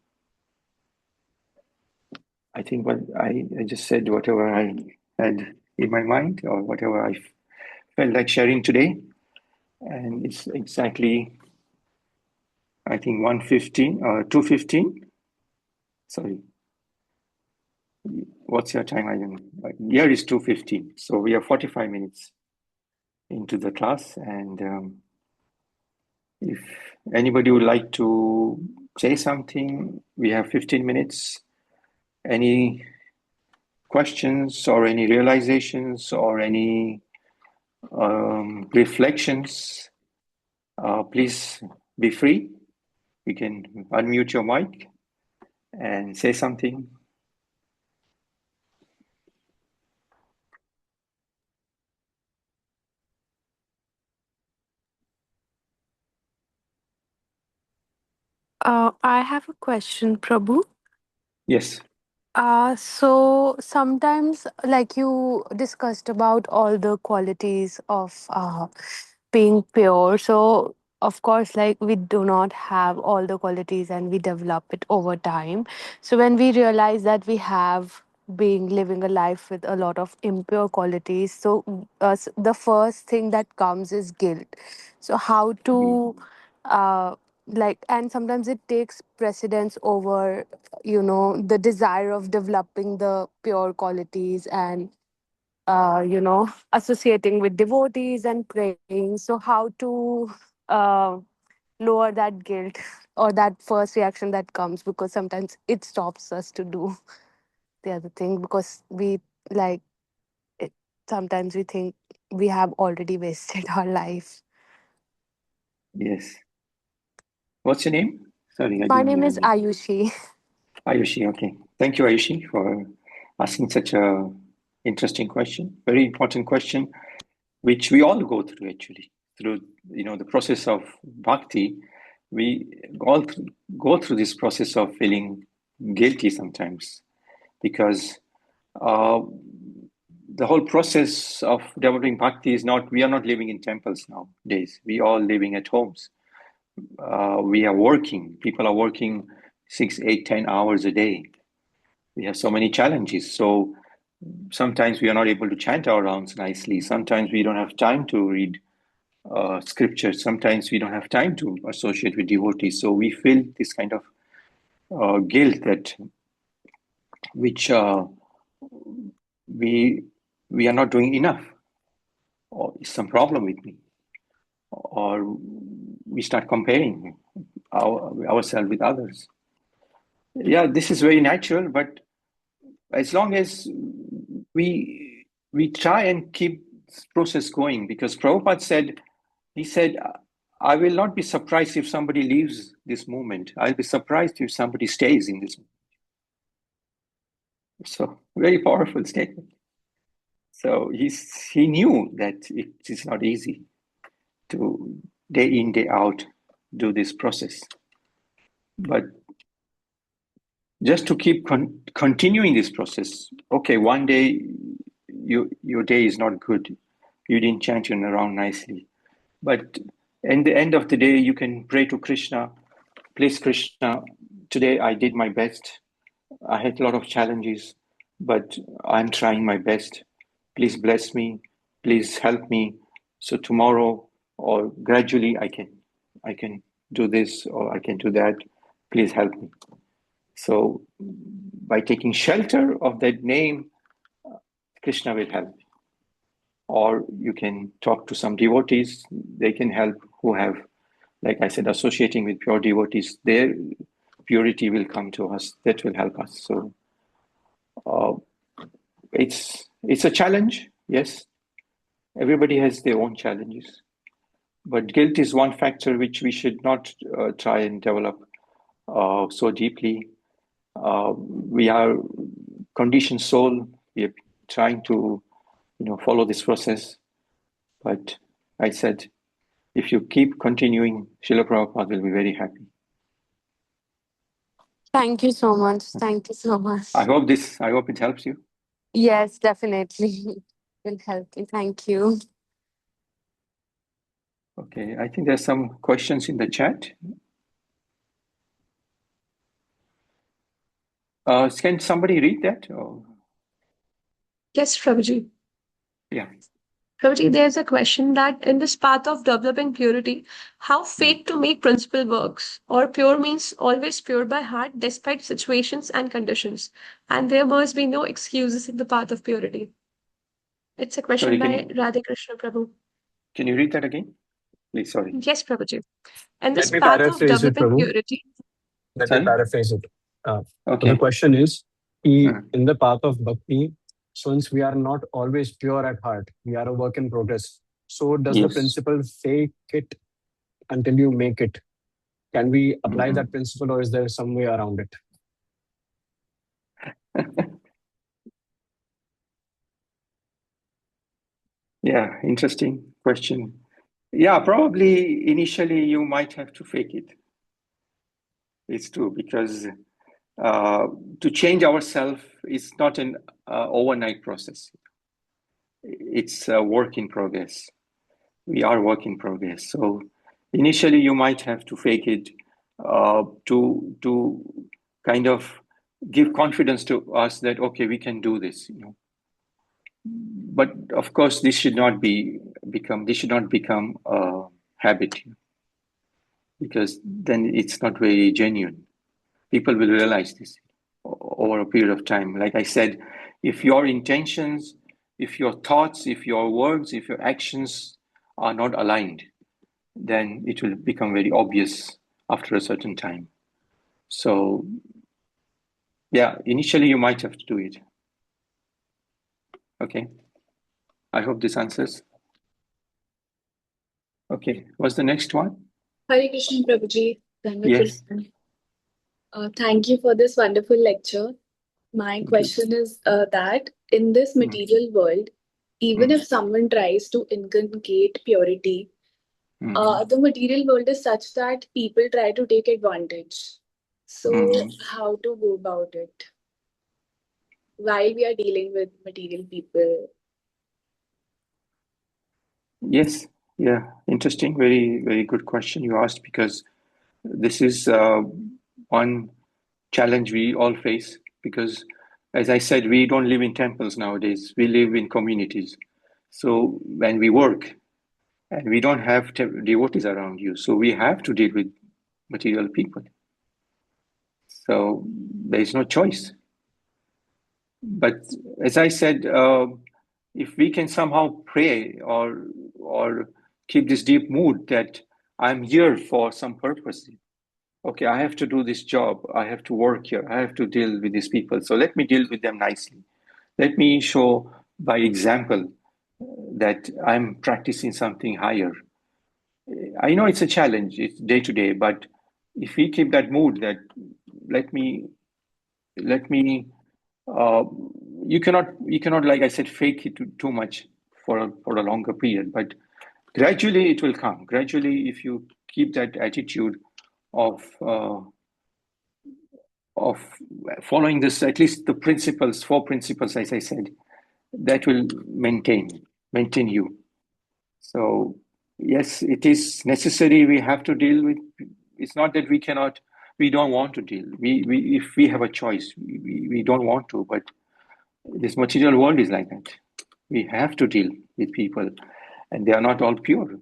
I think what I just said, whatever I had in my mind or whatever I felt like sharing today. And it's exactly, I think, 1:15 or 2:15. Sorry. What's your time? I don't know. Here is 2:15. So we are 45 minutes into the class. And if anybody would like to say something, we have 15 minutes. Any questions or any realizations or any reflections, please be free. You can unmute your mic and say something. I have a question, Prabhu. Yes. So sometimes, like you discussed about all the qualities of being pure. So, of course, like we do not have all the qualities and we develop it over time. So, when we realize that we have being living a life with a lot of impure qualities. So the first thing that comes is guilt. So how to uh, like, and sometimes it takes precedence over, the desire of developing the pure qualities and associating with devotees and praying. So how to uh, lower that guilt or that first reaction that comes, because sometimes it stops us to do the other thing, because we like it, sometimes we think we have already wasted our life. Yes. What's your name? Sorry, I My didn't name hear is your name. Ayushi. Ayushi, okay. Thank you, Ayushi, for asking such a interesting question. Very important question, which we all go through actually. Through the process of bhakti, we all go through this process of feeling guilty sometimes because uh, the whole process of developing bhakti is not. We are not living in temples nowadays. We are living at homes. We are working. People are working 6, 8, 10 hours a day. We have so many challenges. So sometimes we are not able to chant our rounds nicely. Sometimes we don't have time to read scripture. Sometimes we don't have time to associate with devotees. So we feel this kind of guilt that which we are not doing enough, or is some problem with me, or we start comparing ourselves with others. Yeah, this is very natural, but as long as we try and keep this process going, because Prabhupada said, he said, I will not be surprised if somebody leaves this movement. I'll be surprised if somebody stays in this. So very powerful statement. So he knew that it is not easy to day in, day out do this process. But just to keep continuing this process, okay, one day your day is not good. You didn't chant your around nicely. But in the end of the day, you can pray to Krishna. Please, Krishna, today I did my best. I had a lot of challenges, but I'm trying my best. Please bless me. Please help me. So tomorrow or gradually I can do this or I can do that. Please help me. So by taking shelter of that name, Krishna will help. Or you can talk to some devotees, they can help, who have, like I said, associating with pure devotees, their purity will come to us, that will help us. So it's a challenge, yes. Everybody has their own challenges. But guilt is one factor which we should not try and develop so deeply. We are conditioned soul. We are trying to, follow this process. But I said, if you keep continuing, Srila Prabhupada will be very happy. Thank you so much. Thank you so much. I hope it helps you. Yes, definitely. Will help you. Thank you. Okay, I think there's some questions in the chat. Can somebody read that? Oh, Yes, Prabhuji. yeah. Prabhuji, there's a question that in this path of developing purity, how faith to make principle works, or pure means always pure by heart despite situations and conditions, and there must be no excuses in the path of purity. It's a question Sorry, by Radhe Krishna Prabhu. can you read that again? Please, sorry. Yes, Prabhuji. In Let this me path of paraphrase it, developing Prabhu. purity, Let me Sorry? paraphrase it. So the Okay. question is, Uh, in the path of bhakti, since we are not always pure at heart, we are a work in progress. So does the yes. principle fake it until you make it? Can we apply Mhm. that principle, or is there some way around it? Yeah, interesting question. Yeah, probably initially you might have to fake it. It's true, because to change ourselves is not an overnight process. It's a work in progress. We are work in progress. So initially you might have to fake it to kind of give confidence to us that, okay, we can do this, you know. But of course, this should not become a habit, because then it's not very genuine. People will realize this over a period of time. Like I said, if your intentions, if your thoughts, if your words, if your actions are not aligned, then it will become very obvious after a certain time. So, yeah, initially you might have to do it. Okay. I hope this answers. Okay. What's the next one? Hare Krishna, Prabhuji. Dhanvat Yes. Prabhuji. Thank you for this wonderful lecture. My Thank you. question is that in this material world, even if someone tries to inculcate purity, the material world is such that people try to take advantage. So, how to go about it while we are dealing with material people? Yes. Yeah. Interesting. Very, very good question you asked, because this is one challenge we all face, because, as I said, we don't live in temples nowadays. We live in communities. So when we work and we don't have devotees around you, so we have to deal with material people. So there is no choice. But as I said, if we can somehow pray or keep this deep mood that I'm here for some purpose. Okay, I have to do this job. I have to work here. I have to deal with these people. So let me deal with them nicely. Let me show by example that I'm practicing something higher. I know it's a challenge, it's day to day, but if we keep that mood that let me you cannot, like I said, fake it too much for a longer period, but gradually it will come. Gradually, if you keep that attitude of following this, at least the principles, 4 principles, as I said, that will maintain you. So yes, it is necessary. We have to deal with. It's not that we don't want to deal. If we have a choice, we don't want to. But this material world is like that. We have to deal with people, and they are not all pure.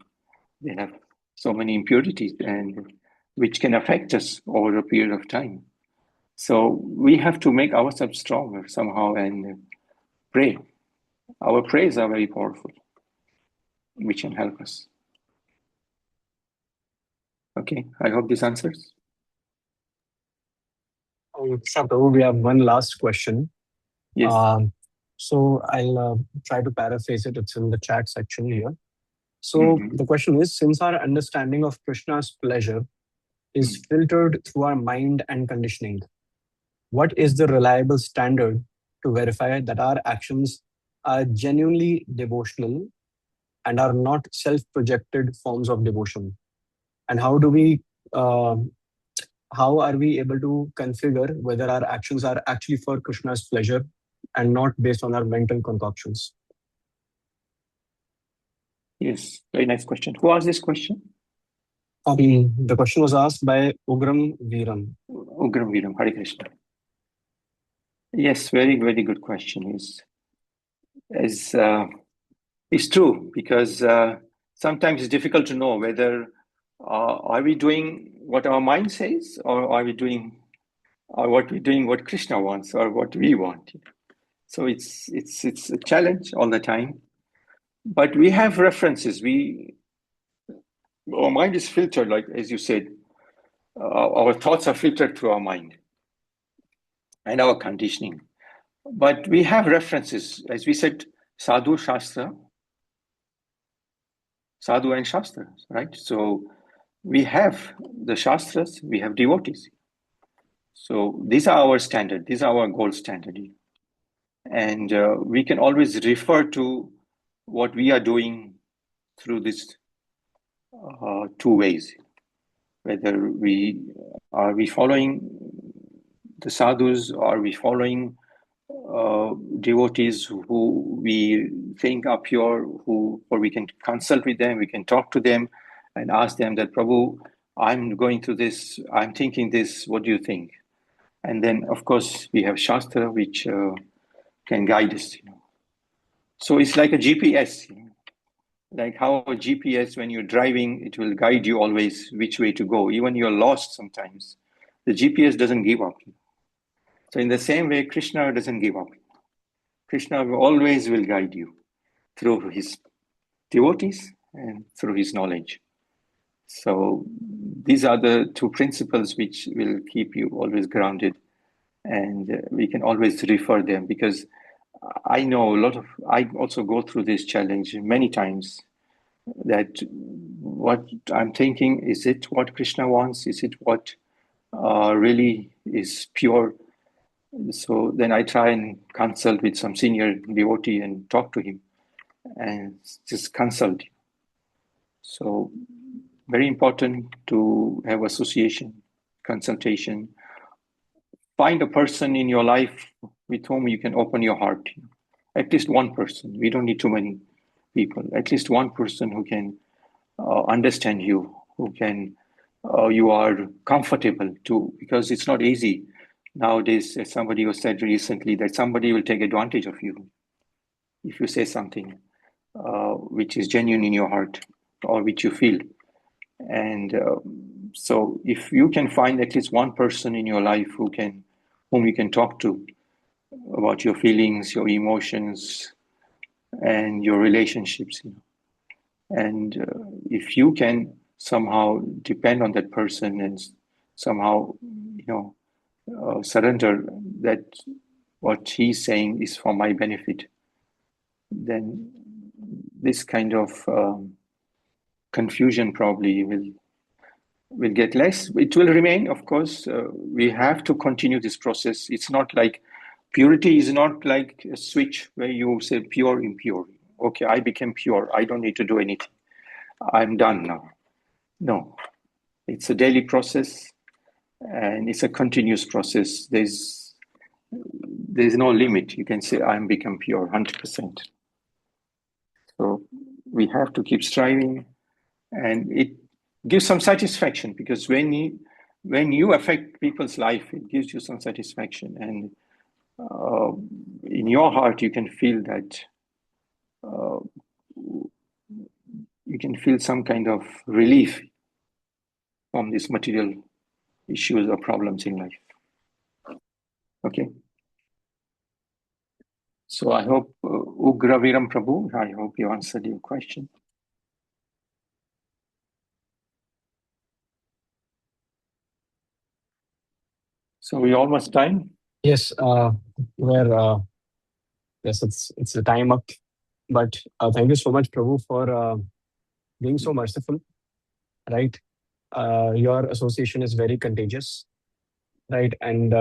They have so many impurities, and which can affect us over a period of time. So we have to make ourselves stronger somehow and pray. Our prayers are very powerful, which can help us. Okay, I hope this answers. Prabhu, we have one last question. Yes. So I'll try to paraphrase it. It's in the chat section here. So the question is, since our understanding of Krishna's pleasure is filtered through our mind and conditioning, what is the reliable standard to verify that our actions are genuinely devotional and are not self-projected forms of devotion? And how are we able to configure whether our actions are actually for Krishna's pleasure and not based on our mental concoctions? Yes, very nice question. Who asked this question? The question was asked by Ugram Viram. Ugram Viram, Hare Krishna. Yes, very, very good question. It's true, because sometimes it's difficult to know whether are we doing what our mind says, or are we doing what Krishna wants or what we want. So it's a challenge all the time. But we have references. Our mind is filtered, like as you said. Our thoughts are filtered through our mind and our conditioning. But we have references, as we said, Sadhu and Shastra, right? So we have the Shastras, we have devotees. So these are our standard, these are our gold standard. And we can always refer to what we are doing through these 2 ways. Whether are we following the sadhus, are we following devotees who we think are pure, or we can consult with them, we can talk to them and ask them that, Prabhu, I'm going through this, I'm thinking this, what do you think? And then, of course, we have Shastra, which can guide us. So it's like a GPS. Like how a GPS, when you're driving, it will guide you always which way to go. Even you're lost sometimes, the GPS doesn't give up. So in the same way, Krishna doesn't give up. Krishna always will guide you through his devotees and through his knowledge. So these are the two principles which will keep you always grounded, and we can always refer them, because I know I also go through this challenge many times, that what I'm thinking, is it what Krishna wants? Is it what really is pure? So then I try and consult with some senior devotee and talk to him and just consult. So very important to have association, consultation. Find a person in your life with whom you can open your heart. At least one person. We don't need too many people. At least one person who can understand you, who can you are comfortable to, because it's not easy nowadays. As somebody who said recently, that somebody will take advantage of you if you say something which is genuine in your heart or which you feel. And so if you can find at least one person in your life whom you can talk to about your feelings, your emotions, and your relationships, and if you can somehow depend on that person and somehow surrender that what he's saying is for my benefit, then this kind of confusion probably will get less. It will remain, of course. We have to continue this process. It's not like purity is not like a switch where you say pure, impure. Okay, I became pure. I don't need to do anything. I'm done now. No, it's a daily process, and it's a continuous process. There's no limit. You can say I'm become pure 100%. So we have to keep striving, and it gives some satisfaction, because when you affect people's life, it gives you some satisfaction, and in your heart you can feel that you can feel some kind of relief from these material issues or problems in life. Okay. So I hope, Ugraviram Prabhu, I hope you answered your question. So we almost done. Yes, yes, it's the time up. But thank you so much, Prabhu, for being so merciful. Right, your association is very contagious. Right, and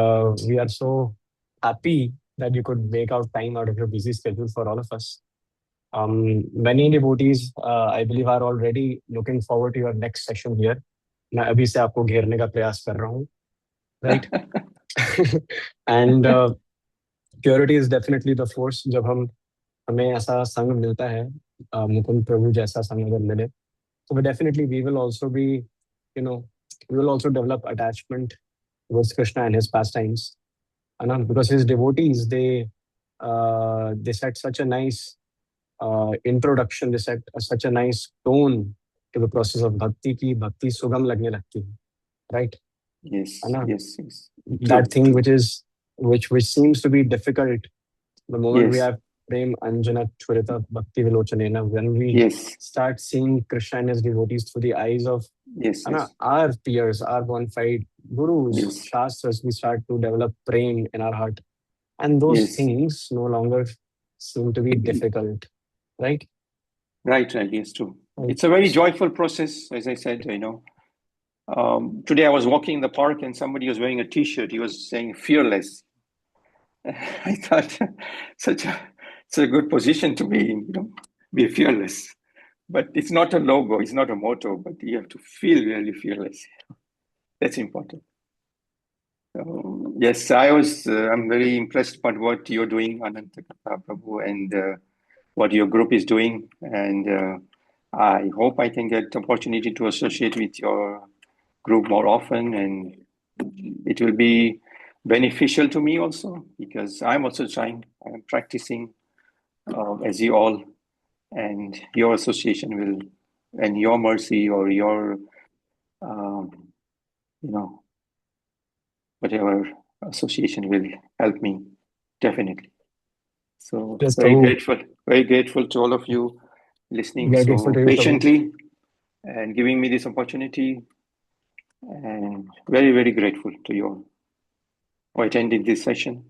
we are so happy that you could make out time out of your busy schedule for all of us. Many devotees, I believe, are already looking forward to your next session here. मैं अभी से आपको घेरने का प्रयास कर रहा हूँ, right? And purity is definitely the force. जब हमें ऐसा संग मिलता है, मुकुंद प्रभु जैसा संग अगर मिले, so definitely we will also be, we will also develop attachment towards Krishna and his pastimes. Because his devotees, they set such a nice introduction, they set such a nice tone to the process of bhakti ki bhakti sugam lagne lagti hai, right? Yes, yes, yes. That thing which seems to be difficult, the moment we Yes. have prem anjana churita bhakti vilochanena, when we Yes. start seeing Krishna and his devotees through the eyes of Yes, yes. our peers, our bona fide gurus, Yes. shastras, we start to develop prem in our heart. And those Yes. things no longer seem to be difficult, right? Right, yes, true. Right. It's a very joyful process, as I said, today I was walking in the park and somebody was wearing a t-shirt. He was saying fearless. I thought such a good position to be in, be fearless. But it's not a logo, it's not a motto, but you have to feel really fearless. That's important. So, yes, I'm very impressed by what you're doing, Ananta Prabhu, and what your group is doing. And I hope I can get the opportunity to associate with your group more often, and it will be beneficial to me also, because I'm also I'm practicing as you all, and your association will, and your mercy or your, whatever association will help me, definitely. So Yes, Prabhu. very grateful to all of you listening We are grateful so to you, Prabhu. patiently and giving me this opportunity, and very, very grateful to you all for attending this session,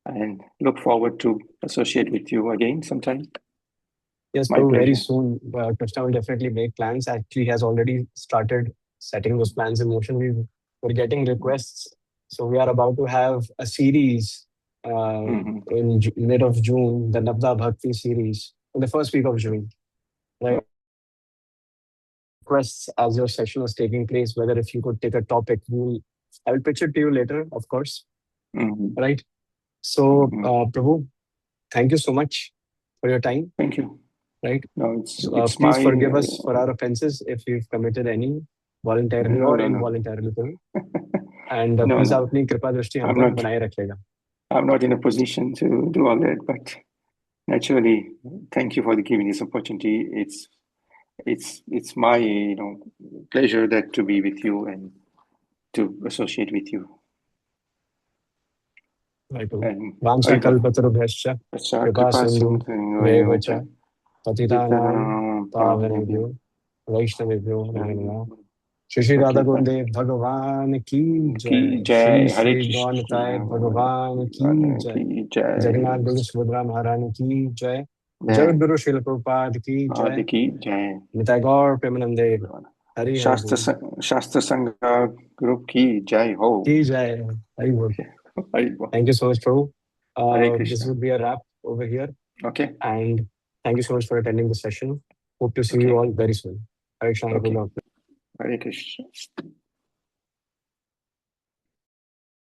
and look forward to associate with you again sometime. Yes, My Prabhu, very pleasure. soon. Krishna will definitely make plans. Actually, he has already started setting those plans in motion. We're getting requests. So we are about to have a series in mid of June, the Nabda Bhakti series, in the first week of June. Right? Requests as your session was taking place, whether if you could take a topic, I will pitch it to you later, of course. Right? So, Prabhu, thank you so much for your time. Thank you. Right? No, it's please forgive us for our offenses if we've committed any voluntarily or involuntarily. And please अपनी कृपा दृष्टि हम पर बनाए रखिएगा. I'm not in a position to do all that, but naturally, thank you for giving this opportunity. It's my pleasure that to be with you and to associate with you. वांछाकल्पतरुभ्यश्च कृपासिन्धुभ्यैव च पतितानां पावनेभ्यो वैष्णवेभ्यो नमो नमः. श्री राधा गोविंदे भगवान की जय. श्री गौनताय भगवान की जय. जगन्नाथ गुरु सुभद्रा महारानी की जय. जगत गुरु श्रील प्रभुपाद की जय. निताय गौर प्रेमानंदे. हरि शास्त्र संघ ग्रुप की जय हो. की जय. हरि बोल. Thank you so much, Prabhu. This would be a wrap over here. Okay. And thank you so much for attending the session. Hope to see you all very soon. Hare Krishna. Hare Krishna.